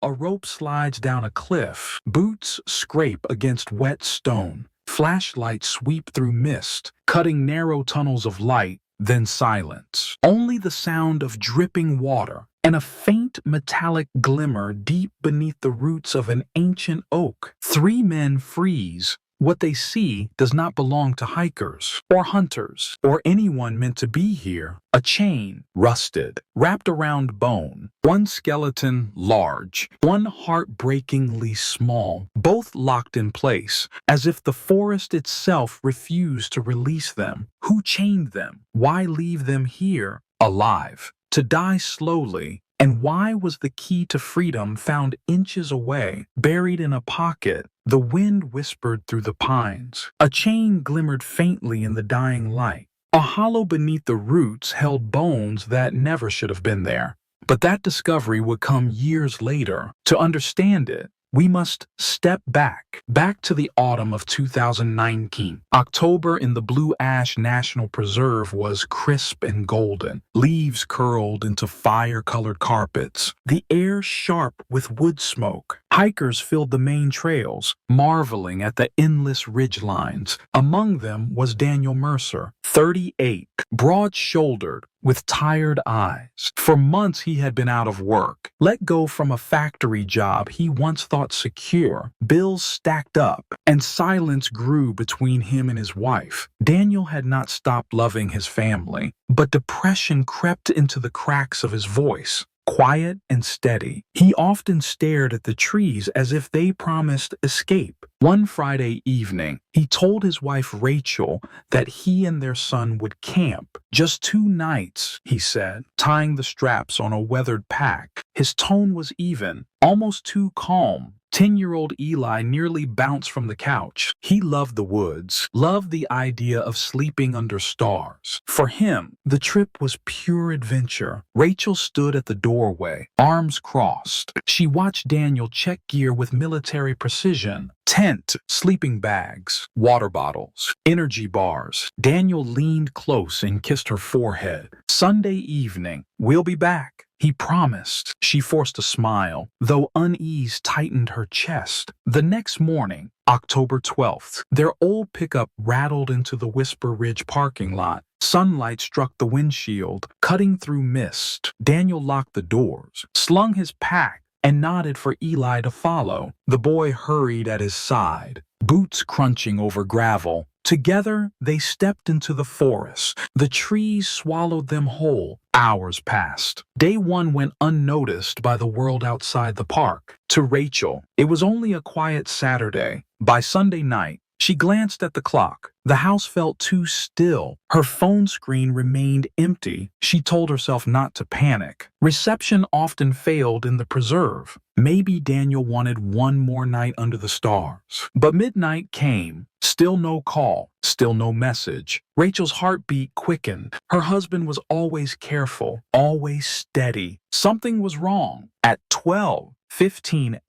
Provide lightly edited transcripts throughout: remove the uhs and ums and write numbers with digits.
A rope slides down a cliff. Boots scrape against wet stone. Flashlights sweep through mist, cutting narrow tunnels of light, then silence. Only the sound of dripping water and a faint metallic glimmer deep beneath the roots of an ancient oak. Three men freeze. What they see does not belong to hikers or hunters or anyone meant to be here. A chain, rusted, wrapped around bone. One skeleton large, one heartbreakingly small, both locked in place, as if the forest itself refused to release them. Who chained them? Why leave them here, alive, to die slowly? And why was the key to freedom found inches away, buried in a pocket? The wind whispered through the pines. A chain glimmered faintly in the dying light. A hollow beneath the roots held bones that never should have been there. But that discovery would come years later. To understand it, we must step back to the autumn of 2019. October in the Blue Ash National Preserve was crisp and golden, leaves curled into fire-colored carpets, the air sharp with wood smoke. Hikers filled the main trails, marveling at the endless ridgelines. Among them was Daniel Mercer, 38, broad-shouldered, with tired eyes. For months he had been out of work, let go from a factory job he once thought secure. Bills stacked up, and silence grew between him and his wife. Daniel had not stopped loving his family, but depression crept into the cracks of his voice. Quiet and steady, he often stared at the trees as if they promised escape. One Friday evening, he told his wife Rachel that he and their son would camp. Just 2 nights, he said, tying the straps on a weathered pack. His tone was even, almost too calm. 10-year-old Eli nearly bounced from the couch. He loved the woods, loved the idea of sleeping under stars. For him, the trip was pure adventure. Rachel stood at the doorway, arms crossed. She watched Daniel check gear with military precision. Tent, sleeping bags, water bottles, energy bars. Daniel leaned close and kissed her forehead. Sunday evening, we'll be back, he promised. She forced a smile, though unease tightened her chest. The next morning, October 12th, their old pickup rattled into the Whisper Ridge parking lot. Sunlight struck the windshield, cutting through mist. Daniel locked the doors, slung his pack, and nodded for Eli to follow. The boy hurried at his side, boots crunching over gravel. Together, they stepped into the forest. The trees swallowed them whole. Hours passed. Day 1 went unnoticed by the world outside the park. To Rachel, it was only a quiet Saturday. By Sunday night, she glanced at the clock. The house felt too still. Her phone screen remained empty. She told herself not to panic. Reception often failed in the preserve. Maybe Daniel wanted one more night under the stars. But midnight came. Still no call. Still no message. Rachel's heartbeat quickened. Her husband was always careful, always steady. Something was wrong. At 12:15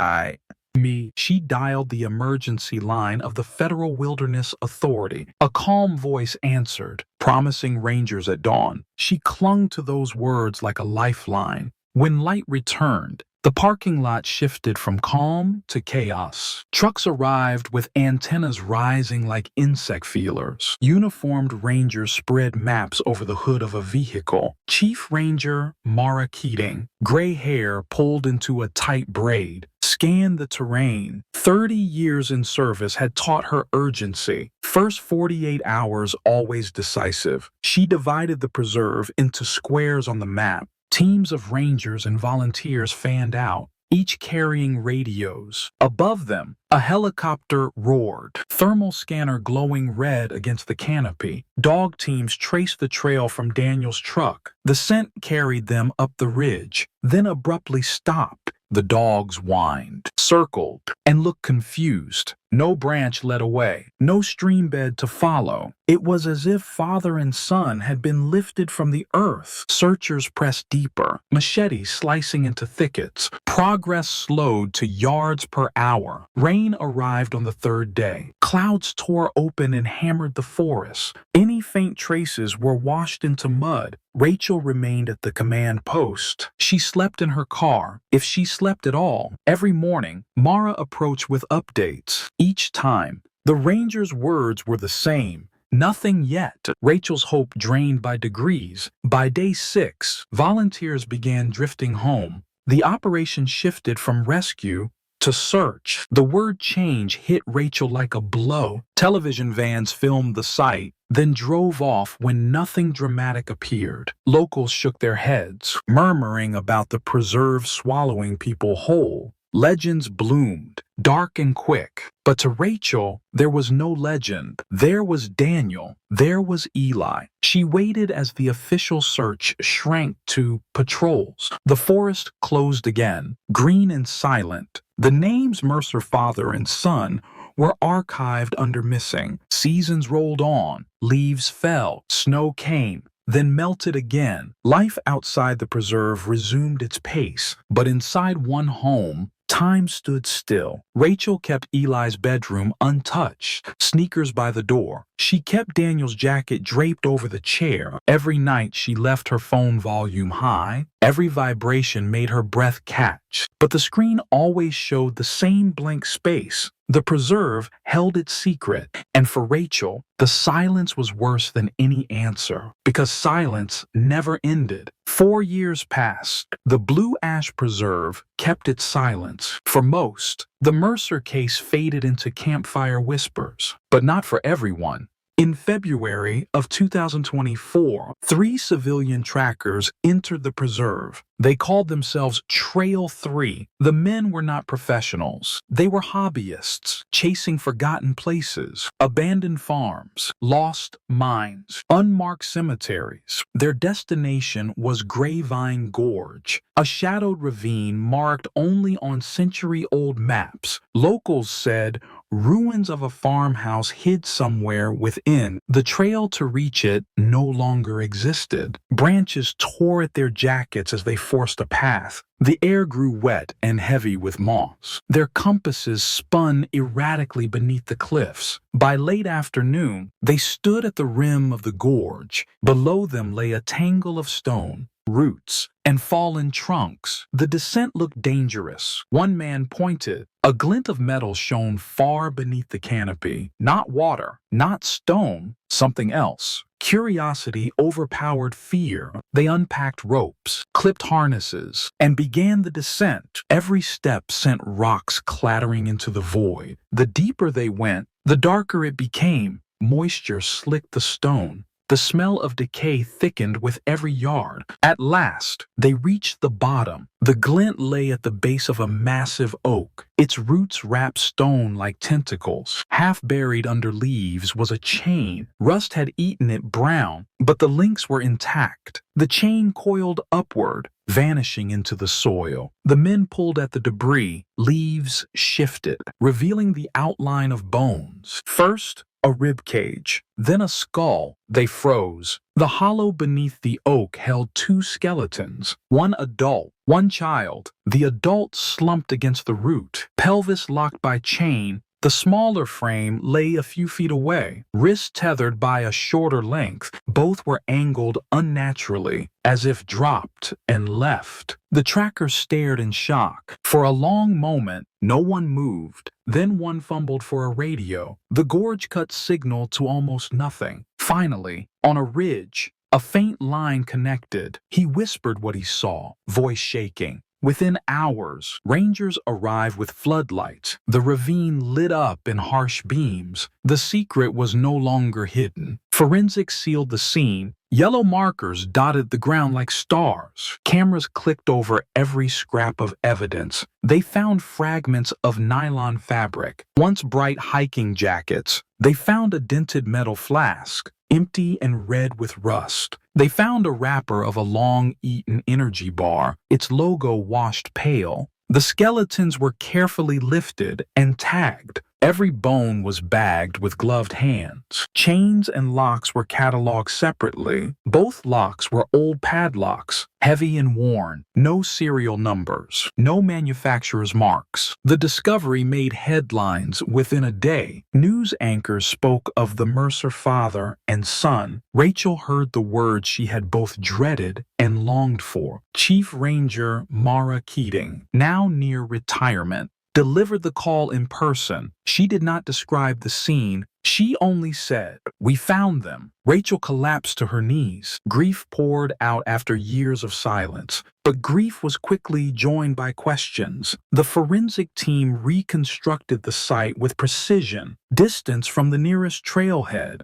she dialed the emergency line of the Federal Wilderness Authority. A calm voice answered, promising rangers at dawn. She clung to those words like a lifeline. When light returned, the parking lot shifted from calm to chaos. Trucks arrived with antennas rising like insect feelers. Uniformed rangers spread maps over the hood of a vehicle. Chief Ranger Mara Keating, gray hair pulled into a tight braid, scanned the terrain. 30 years in service had taught her urgency. First 48 hours always decisive. She divided the preserve into squares on the map. Teams of rangers and volunteers fanned out, each carrying radios. Above them, a helicopter roared, thermal scanner glowing red against the canopy. Dog teams traced the trail from Daniel's truck. The scent carried them up the ridge, then abruptly stopped. The dogs whined, circled, and looked confused. No branch led away, no stream bed to follow. It was as if father and son had been lifted from the earth. Searchers pressed deeper, machetes slicing into thickets. Progress slowed to yards per hour. Rain arrived on the 3rd day. Clouds tore open and hammered the forest. Any faint traces were washed into mud. Rachel remained at the command post. She slept in her car, if she slept at all. Every morning, Mara approached with updates. Each time, the ranger's words were the same. Nothing yet. Rachel's hope drained by degrees. By day 6, volunteers began drifting home. The operation shifted from rescue to search. The word change hit Rachel like a blow. Television vans filmed the site, then drove off when nothing dramatic appeared. Locals shook their heads, murmuring about the preserve swallowing people whole. Legends bloomed, dark and quick. But to Rachel, there was no legend. There was Daniel. There was Eli. She waited as the official search shrank to patrols. The forest closed again, green and silent. The names Mercer father and son were archived under missing. Seasons rolled on, leaves fell, snow came, then melted again. Life outside the preserve resumed its pace, but inside one home, time stood still. Rachel kept Eli's bedroom untouched, sneakers by the door. She kept Daniel's jacket draped over the chair. Every night she left her phone volume high. Every vibration made her breath catch. But the screen always showed the same blank space. The preserve held its secret, and for Rachel, the silence was worse than any answer, because silence never ended. 4 years passed. The Blue Ash Preserve kept its silence. For most, the Mercer case faded into campfire whispers, but not for everyone. In February of 2024, 3 civilian trackers entered the preserve. They called themselves Trail 3. The men were not professionals. They were hobbyists, chasing forgotten places, abandoned farms, lost mines, unmarked cemeteries. Their destination was Grapevine Gorge, a shadowed ravine marked only on century-old maps. Locals said ruins of a farmhouse hid somewhere within. The trail to reach it no longer existed. Branches tore at their jackets as they forced a path. The air grew wet and heavy with moss. Their compasses spun erratically beneath the cliffs. By late afternoon, they stood at the rim of the gorge. Below them lay a tangle of stone, roots, and fallen trunks. The descent looked dangerous. One man pointed. A glint of metal shone far beneath the canopy. Not water, not stone, something else. Curiosity overpowered fear. They unpacked ropes, clipped harnesses, and began the descent. Every step sent rocks clattering into the void. The deeper they went, the darker it became. Moisture slicked the stone. The smell of decay thickened with every yard. At last, they reached the bottom. The glint lay at the base of a massive oak. Its roots wrapped stone like tentacles. Half buried under leaves was a chain. Rust had eaten it brown, but the links were intact. The chain coiled upward, vanishing into the soil. The men pulled at the debris. Leaves shifted, revealing the outline of bones. First, a rib cage, then a skull. They froze. The hollow beneath the oak held 2 skeletons, one adult, one child. The adult slumped against the root, pelvis locked by chain. The smaller frame lay a few feet away, wrists tethered by a shorter length. Both were angled unnaturally, as if dropped and left. The trackers stared in shock. For a long moment, no one moved. Then one fumbled for a radio. The gorge cut signal to almost nothing. Finally, on a ridge, a faint line connected. He whispered what he saw, voice shaking. Within hours, rangers arrived with floodlights. The ravine lit up in harsh beams. The secret was no longer hidden. Forensics sealed the scene. Yellow markers dotted the ground like stars. Cameras clicked over every scrap of evidence. They found fragments of nylon fabric, once bright hiking jackets. They found a dented metal flask, empty and red with rust. They found a wrapper of a long-eaten energy bar, its logo washed pale. The skeletons were carefully lifted and tagged. Every bone was bagged with gloved hands. Chains and locks were cataloged separately. Both locks were old padlocks, heavy and worn. No serial numbers, no manufacturer's marks. The discovery made headlines within a day. News anchors spoke of the Mercer father and son. Rachel heard the words she had both dreaded and longed for. Chief Ranger Mara Keating, now near retirement, delivered the call in person. She did not describe the scene. She only said, "We found them." Rachel collapsed to her knees. Grief poured out after years of silence. But grief was quickly joined by questions. The forensic team reconstructed the site with precision. Distance from the nearest trailhead,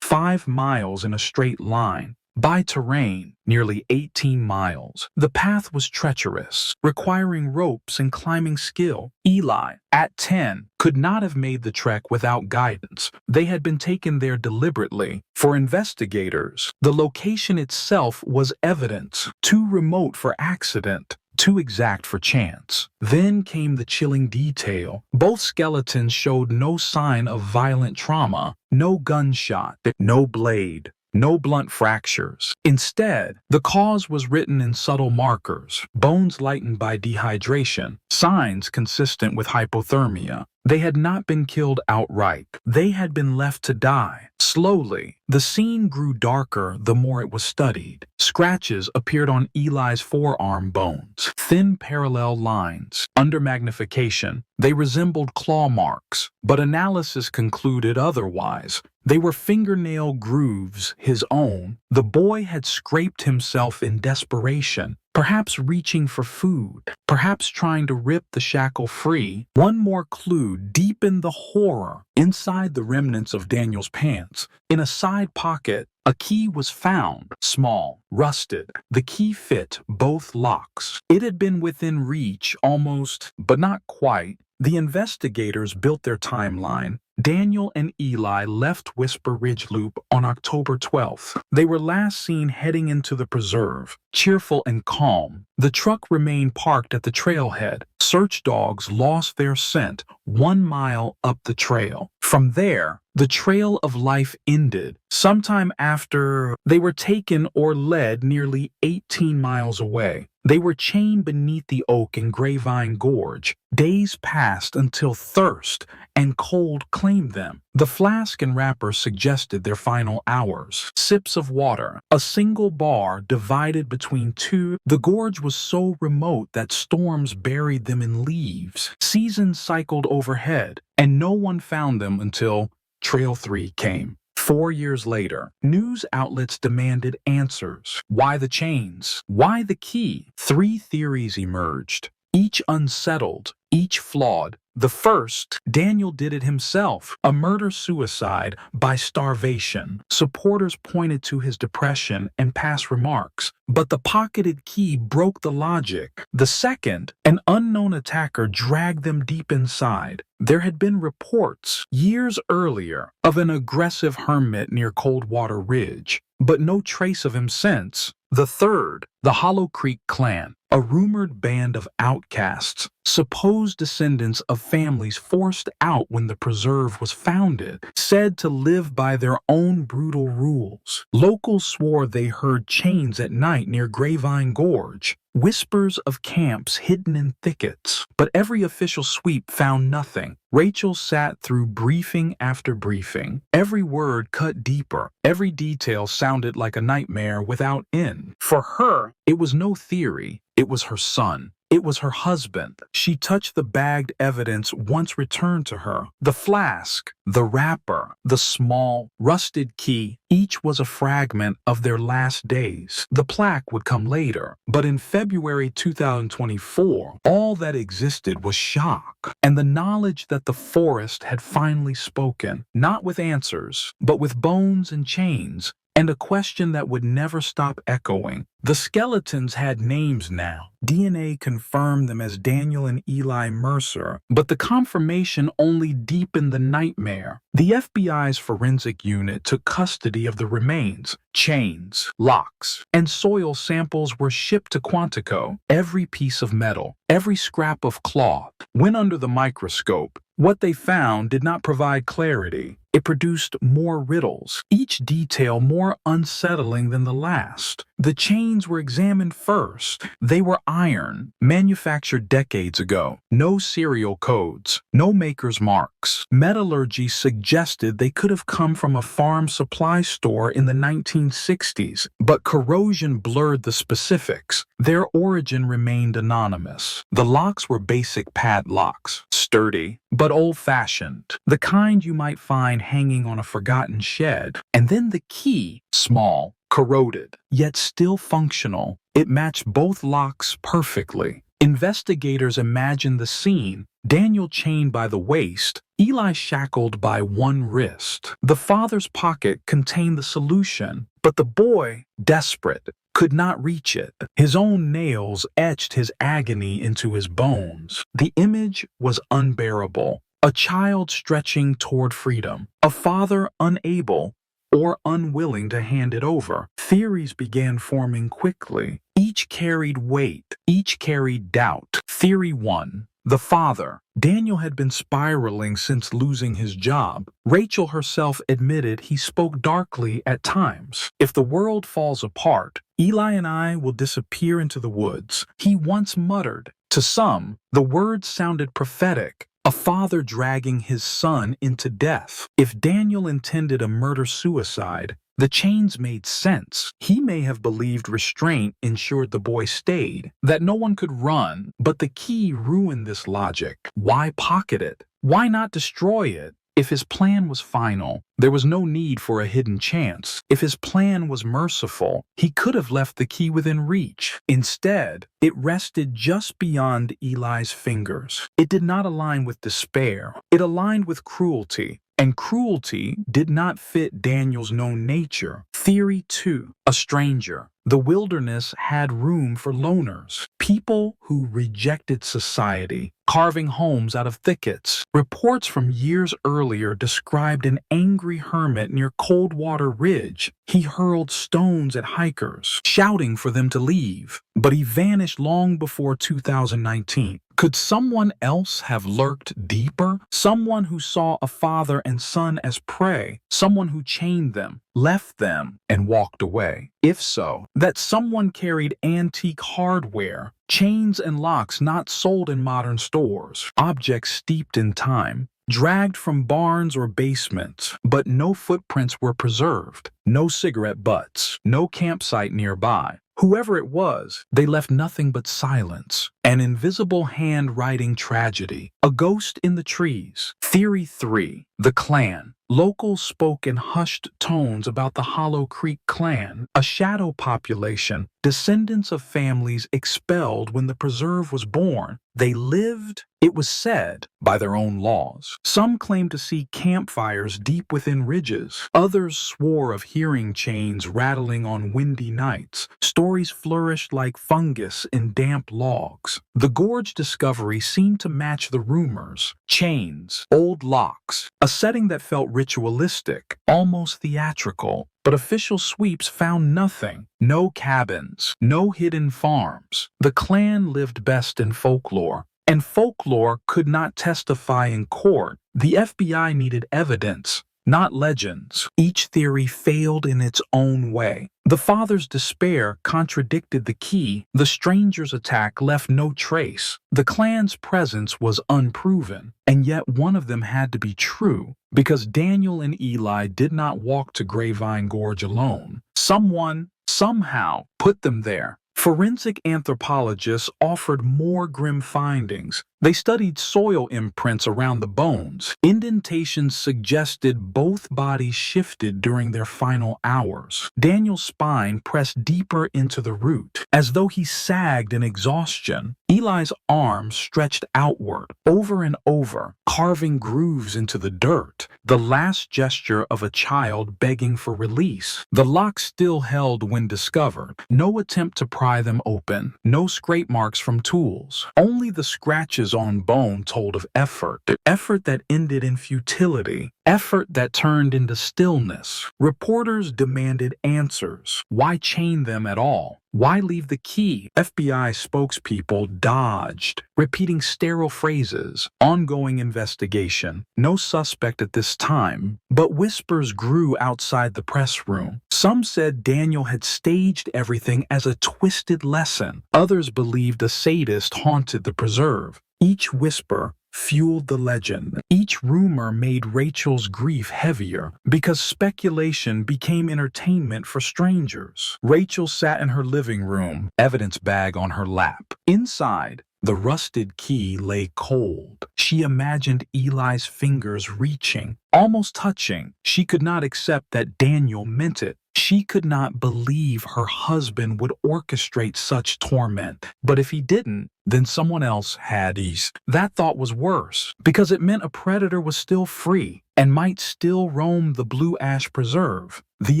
5 miles in a straight line. By terrain, nearly 18 miles. The path was treacherous, requiring ropes and climbing skill. Eli, at 10, could not have made the trek without guidance. They had been taken there deliberately. For investigators, the location itself was evidence, too remote for accident, too exact for chance. Then came the chilling detail. Both skeletons showed no sign of violent trauma, no gunshot, no blade, no blunt fractures. Instead, the cause was written in subtle markers, bones lightened by dehydration, signs consistent with hypothermia. They had not been killed outright. They had been left to die. Slowly, the scene grew darker the more it was studied. Scratches appeared on Eli's forearm bones, thin parallel lines. Under magnification, they resembled claw marks, but analysis concluded otherwise. They were fingernail grooves, his own. The boy had scraped himself in desperation, perhaps reaching for food, perhaps trying to rip the shackle free. One more clue deepened the horror. Inside the remnants of Daniel's pants, in a side pocket, a key was found, small, rusted. The key fit both locks. It had been within reach, almost, but not quite. The investigators built their timeline. Daniel and Eli left Whisper Ridge Loop on October 12th. They were last seen heading into the preserve, cheerful and calm. The truck remained parked at the trailhead. Search dogs lost their scent 1 mile up the trail. From there, the trail of life ended. Sometime after, they were taken or led nearly 18 miles away. They were chained beneath the oak in Grapevine Gorge. Days passed until thirst and cold claimed them. The flask and wrapper suggested their final hours. Sips of water, a single bar divided between two. The gorge was so remote that storms buried them in leaves. Seasons cycled overhead, and no one found them until Trail 3 came. 4 years later, news outlets demanded answers. Why the chains? Why the key? 3 theories emerged, each unsettled, each flawed. The first, Daniel did it himself, a murder-suicide by starvation. Supporters pointed to his depression and past remarks, but the pocketed key broke the logic. The second, an unknown attacker dragged them deep inside. There had been reports years earlier of an aggressive hermit near Coldwater Ridge, but no trace of him since. The third, the Hollow Creek Clan, a rumored band of outcasts, supposed descendants of families forced out when the preserve was founded, said to live by their own brutal rules. Locals swore they heard chains at night near Grapevine Gorge, whispers of camps hidden in thickets, but every official sweep found nothing. Rachel sat through briefing after briefing. Every word cut deeper. Every detail sounded like a nightmare without end. For her, it was no theory. It was her son. It was her husband. She touched the bagged evidence once returned to her. The flask, the wrapper, the small, rusted key, each was a fragment of their last days. The plaque would come later, but in February 2024, all that existed was shock and the knowledge that the forest had finally spoken, not with answers, but with bones and chains, and a question that would never stop echoing. The skeletons had names now. DNA confirmed them as Daniel and Eli Mercer, but the confirmation only deepened the nightmare. The FBI's forensic unit took custody of the remains. Chains, locks, and soil samples were shipped to Quantico. Every piece of metal, every scrap of cloth went under the microscope. What they found did not provide clarity. It produced more riddles, each detail more unsettling than the last. The chains were examined first. They were iron, manufactured decades ago. No serial codes, no maker's marks. Metallurgy suggested they could have come from a farm supply store in the 1960s, but corrosion blurred the specifics. Their origin remained anonymous. The locks were basic padlocks, sturdy, but old-fashioned, the kind you might find hanging on a forgotten shed. And then the key, small, corroded, yet still functional. It matched both locks perfectly. Investigators imagined the scene: Daniel chained by the waist, Eli shackled by one wrist. The father's pocket contained the solution, but the boy, desperate, could not reach it. His own nails etched his agony into his bones. The image was unbearable. A child stretching toward freedom, a father unable or unwilling to hand it over. Theories began forming quickly. Each carried weight, each carried doubt. Theory 1. The father. Daniel had been spiraling since losing his job. Rachel herself admitted he spoke darkly at times. If the world falls apart, Eli and I will disappear into the woods, he once muttered. To some, the words sounded prophetic. A father dragging his son into death. If Daniel intended a murder-suicide, the chains made sense. He may have believed restraint ensured the boy stayed, that no one could run, but the key ruined this logic. Why pocket it? Why not destroy it? If his plan was final, there was no need for a hidden chance. If his plan was merciful, he could have left the key within reach. Instead, it rested just beyond Eli's fingers. It did not align with despair. It aligned with cruelty. And cruelty did not fit Daniel's known nature. Theory 2. A stranger. The wilderness had room for loners, people who rejected society, carving homes out of thickets. Reports from years earlier described an angry hermit near Coldwater Ridge. He hurled stones at hikers, shouting for them to leave, but he vanished long before 2019. Could someone else have lurked deeper? Someone who saw a father and son as prey, someone who chained them, left them, and walked away. If so, that someone carried antique hardware, chains and locks not sold in modern stores, objects steeped in time, dragged from barns or basements, but no footprints were preserved, no cigarette butts, no campsite nearby. Whoever it was, they left nothing but silence, an invisible hand writing tragedy, a ghost in the trees. Theory 3. The clan. Locals spoke in hushed tones about the Hollow Creek clan, a shadow population, descendants of families expelled when the preserve was born. They lived, it was said, by their own laws. Some claimed to see campfires deep within ridges. Others swore of hearing chains rattling on windy nights. Stories flourished like fungus in damp logs. The gorge discovery seemed to match the rumors. Chains, old locks, a setting that felt ritualistic, almost theatrical. But official sweeps found nothing. No cabins, no hidden farms. The clan lived best in folklore, and folklore could not testify in court. The FBI needed evidence, not legends. Each theory failed in its own way. The father's despair contradicted the key. The stranger's attack left no trace. The clan's presence was unproven, and yet one of them had to be true, because Daniel and Eli did not walk to Grapevine Gorge alone. Someone, somehow, put them there. Forensic anthropologists offered more grim findings. They studied soil imprints around the bones. Indentations suggested both bodies shifted during their final hours. Daniel's spine pressed deeper into the root, as though he sagged in exhaustion. Eli's arms stretched outward, over and over, carving grooves into the dirt, the last gesture of a child begging for release. The locks still held when discovered. No attempt to pry them open. No scrape marks from tools. Only the scratches on bone told of effort that ended in futility. Effort that turned into stillness. Reporters demanded answers. Why chain them at all? Why leave the key? FBI spokespeople dodged, repeating sterile phrases. Ongoing investigation. No suspect at this time, but whispers grew outside the press room. Some said Daniel had staged everything as a twisted lesson. Others believed a sadist haunted the preserve. Each whisper fueled the legend. Each rumor made Rachel's grief heavier because speculation became entertainment for strangers. Rachel sat in her living room, evidence bag on her lap. Inside, the rusted key lay cold. She imagined Eli's fingers reaching, almost touching. She could not accept that Daniel meant it. She could not believe her husband would orchestrate such torment. But if he didn't, then someone else had. That thought was worse, because it meant a predator was still free and might still roam the Blue Ash Preserve. The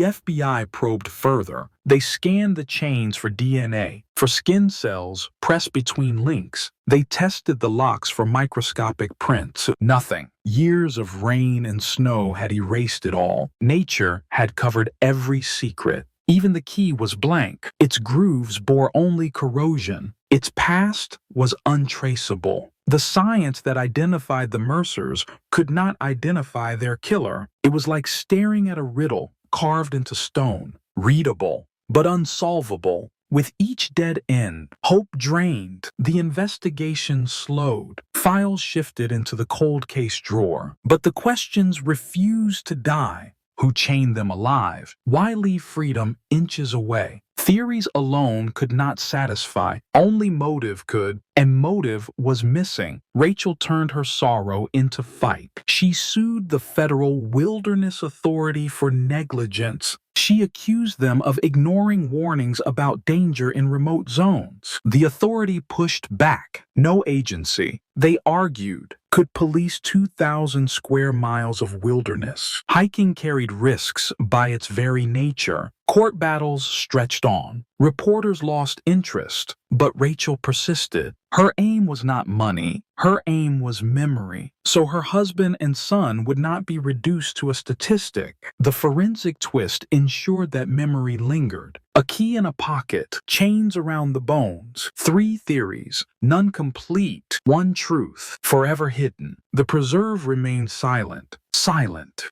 FBI probed further. They scanned the chains for DNA, for skin cells pressed between links. They tested the locks for microscopic prints. Nothing. Years of rain and snow had erased it all. Nature had covered every secret. Even the key was blank. Its grooves bore only corrosion. Its past was untraceable. The science that identified the Mercers could not identify their killer. It was like staring at a riddle carved into stone, readable, but unsolvable. With each dead end, hope drained, the investigation slowed. Files shifted into the cold case drawer, but the questions refused to die. Who chained them alive? Why leave freedom inches away? Theories alone could not satisfy. Only motive could, and motive was missing. Rachel turned her sorrow into fight. She sued the Federal Wilderness Authority for negligence. She accused them of ignoring warnings about danger in remote zones. The authority pushed back. No agency, they argued, could police 2,000 square miles of wilderness. Hiking carried risks by its very nature. Court battles stretched on. Reporters lost interest, but Rachel persisted. Her aim was not money. Her aim was memory. So her husband and son would not be reduced to a statistic. The forensic twist ensured that memory lingered. A key in a pocket, chains around the bones, 3 theories, none complete, 1 truth, forever hidden. The preserve remained silent,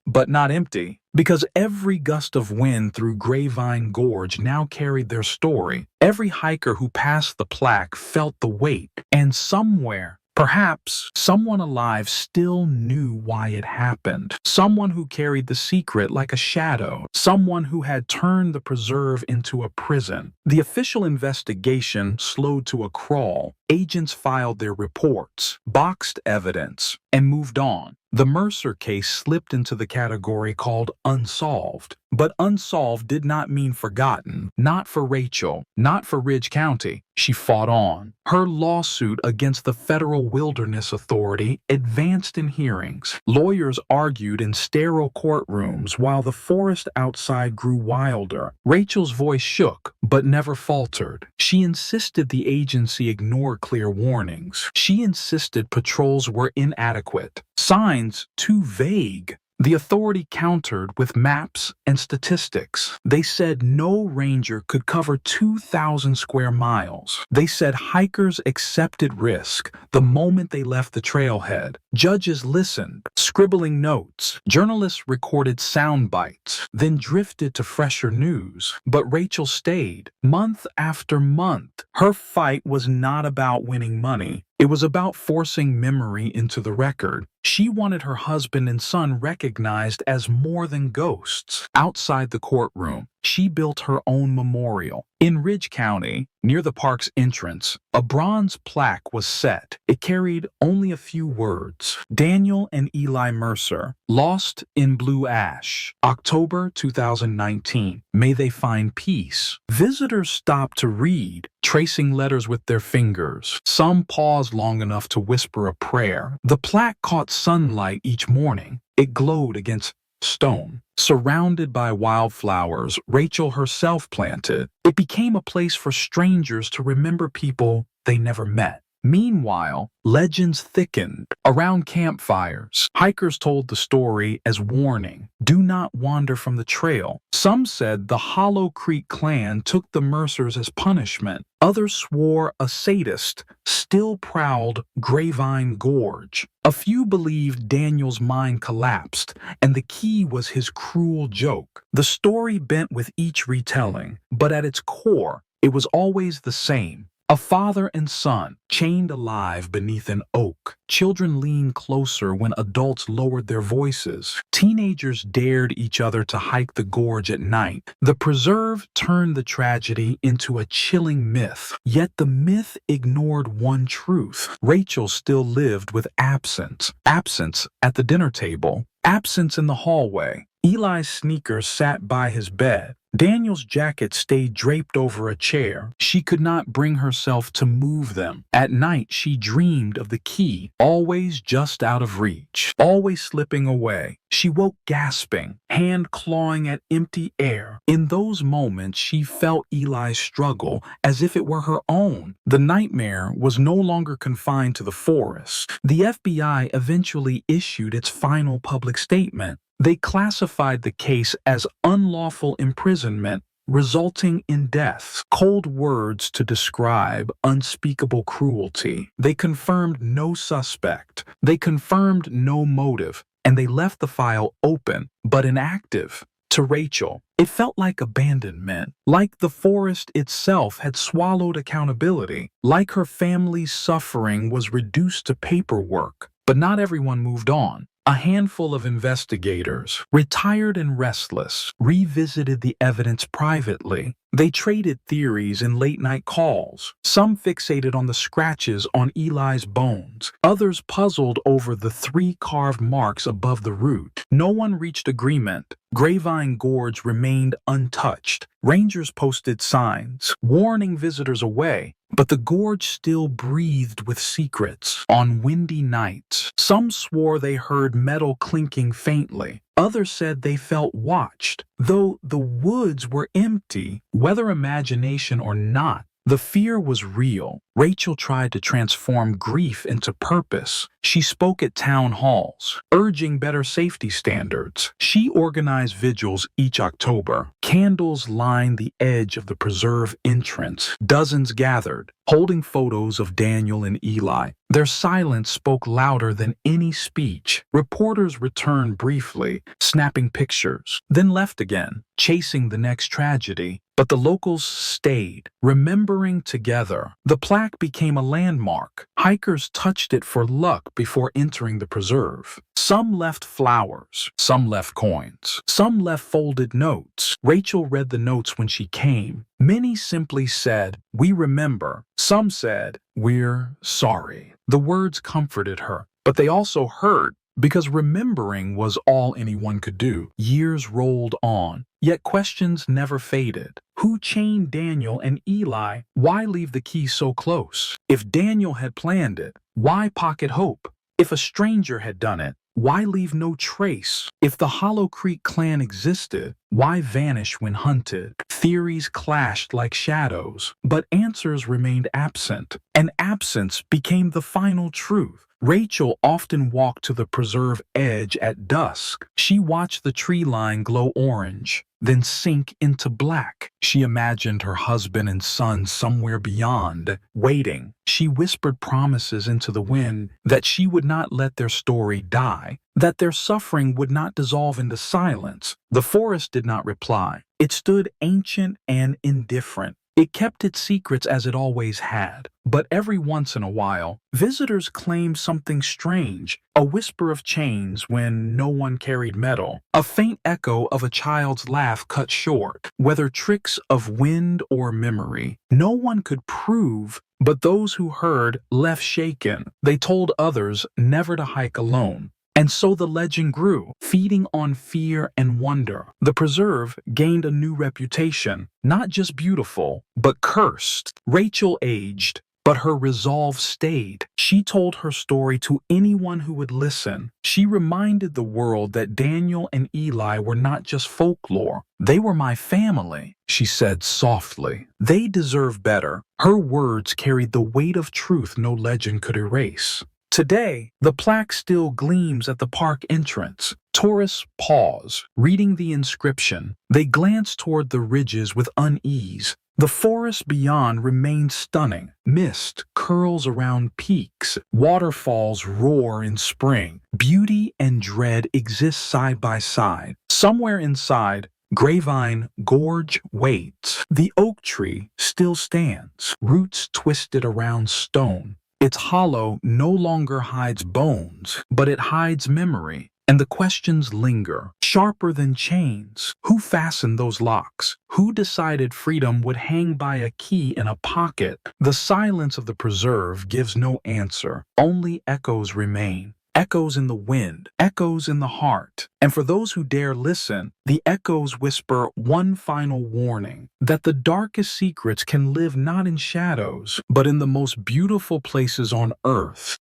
but not empty, because every gust of wind through Grapevine Gorge now carried their story. Every hiker who passed the plaque felt the weight, and somewhere, perhaps someone alive still knew why it happened. Someone who carried the secret like a shadow. Someone who had turned the preserve into a prison. The official investigation slowed to a crawl. Agents filed their reports, boxed evidence, and moved on. The Mercer case slipped into the category called unsolved. But unsolved did not mean forgotten. Not for Rachel, not for Ridge County. She fought on. Her lawsuit against the Federal Wilderness Authority advanced in hearings. Lawyers argued in sterile courtrooms while the forest outside grew wilder. Rachel's voice shook, but never faltered. She insisted the agency ignore clear warnings. She insisted patrols were inadequate. Signs too vague. The authority countered with maps and statistics. They said no ranger could cover 2,000 square miles. They said hikers accepted risk the moment they left the trailhead. Judges listened, scribbling notes. Journalists recorded sound bites, then drifted to fresher news. But Rachel stayed, month after month. Her fight was not about winning money. It was about forcing memory into the record. She wanted her husband and son recognized as more than ghosts. Outside the courtroom, she built her own memorial. In Ridge County, near the park's entrance, a bronze plaque was set. It carried only a few words. Daniel and Eli Mercer, lost in Blue Ash, October 2019. May they find peace. Visitors stopped to read, tracing letters with their fingers. Some paused long enough to whisper a prayer. The plaque caught sunlight each morning. It glowed against stone. Surrounded by wildflowers Rachel herself planted, it became a place for strangers to remember people they never met. Meanwhile, legends thickened. Around campfires, hikers told the story as warning, do not wander from the trail. Some said the Hollow Creek clan took the Mercers as punishment. Others swore a sadist still prowled Grapevine Gorge. A few believed Daniel's mind collapsed, and the key was his cruel joke. The story bent with each retelling, but at its core, it was always the same. A father and son, chained alive beneath an oak. Children leaned closer when adults lowered their voices. Teenagers dared each other to hike the gorge at night. The preserve turned the tragedy into a chilling myth. Yet the myth ignored one truth. Rachel still lived with absence. Absence at the dinner table. Absence in the hallway. Eli's sneakers sat by his bed. Daniel's jacket stayed draped over a chair. She could not bring herself to move them. At night, she dreamed of the key, always just out of reach, always slipping away. She woke gasping, hand clawing at empty air. In those moments, she felt Eli's struggle as if it were her own. The nightmare was no longer confined to the forest. The FBI eventually issued its final public statement. They classified the case as unlawful imprisonment, resulting in deaths. Cold words to describe unspeakable cruelty. They confirmed no suspect. They confirmed no motive, and they left the file open, but inactive. To Rachel, it felt like abandonment, like the forest itself had swallowed accountability, like her family's suffering was reduced to paperwork. But not everyone moved on. A handful of investigators, retired and restless, revisited the evidence privately. They traded theories in late-night calls. Some fixated on the scratches on Eli's bones. Others puzzled over the 3 carved marks above the root. No one reached agreement. Grapevine Gorge remained untouched. Rangers posted signs, warning visitors away. But the gorge still breathed with secrets. On windy nights, some swore they heard metal clinking faintly. Others said they felt watched. Though the woods were empty, whether imagination or not, the fear was real. Rachel tried to transform grief into purpose. She spoke at town halls, urging better safety standards. She organized vigils each October. Candles lined the edge of the preserve entrance. Dozens gathered, holding photos of Daniel and Eli. Their silence spoke louder than any speech. Reporters returned briefly, snapping pictures, then left again, chasing the next tragedy. But the locals stayed, remembering together. The plaque became a landmark. Hikers touched it for luck before entering the preserve. Some left flowers, some left coins, some left folded notes. Rachel read the notes when she came. Many simply said, "We remember." Some said, "We're sorry." The words comforted her, but they also hurt, because remembering was all anyone could do. Years rolled on, yet questions never faded. Who chained Daniel and Eli? Why leave the key so close? If Daniel had planned it, why pocket hope? If a stranger had done it, why leave no trace? If the Hollow Creek clan existed, why vanish when hunted? Theories clashed like shadows, but answers remained absent, and absence became the final truth. Rachel often walked to the preserve edge at dusk. She watched the tree line glow orange, then sink into black. She imagined her husband and son somewhere beyond, waiting. She whispered promises into the wind that she would not let their story die, that their suffering would not dissolve into silence. The forest did not reply. It stood ancient and indifferent. It kept its secrets as it always had, but every once in a while, visitors claimed something strange, a whisper of chains when no one carried metal, a faint echo of a child's laugh cut short, whether tricks of wind or memory. No one could prove, but those who heard left shaken. They told others never to hike alone. And so the legend grew, feeding on fear and wonder. The preserve gained a new reputation, not just beautiful, but cursed. Rachel aged, but her resolve stayed. She told her story to anyone who would listen. She reminded the world that Daniel and Eli were not just folklore. They were my family, she said softly. They deserve better. Her words carried the weight of truth no legend could erase. Today, the plaque still gleams at the park entrance. Tourists pause, reading the inscription. They glance toward the ridges with unease. The forest beyond remains stunning. Mist curls around peaks. Waterfalls roar in spring. Beauty and dread exist side by side. Somewhere inside, Grapevine Gorge waits. The oak tree still stands, roots twisted around stone. Its hollow no longer hides bones, but it hides memory. And the questions linger, sharper than chains. Who fastened those locks? Who decided freedom would hang by a key in a pocket? The silence of the preserve gives no answer. Only echoes remain. Echoes in the wind, echoes in the heart. And for those who dare listen, the echoes whisper one final warning, that the darkest secrets can live not in shadows, but in the most beautiful places on earth.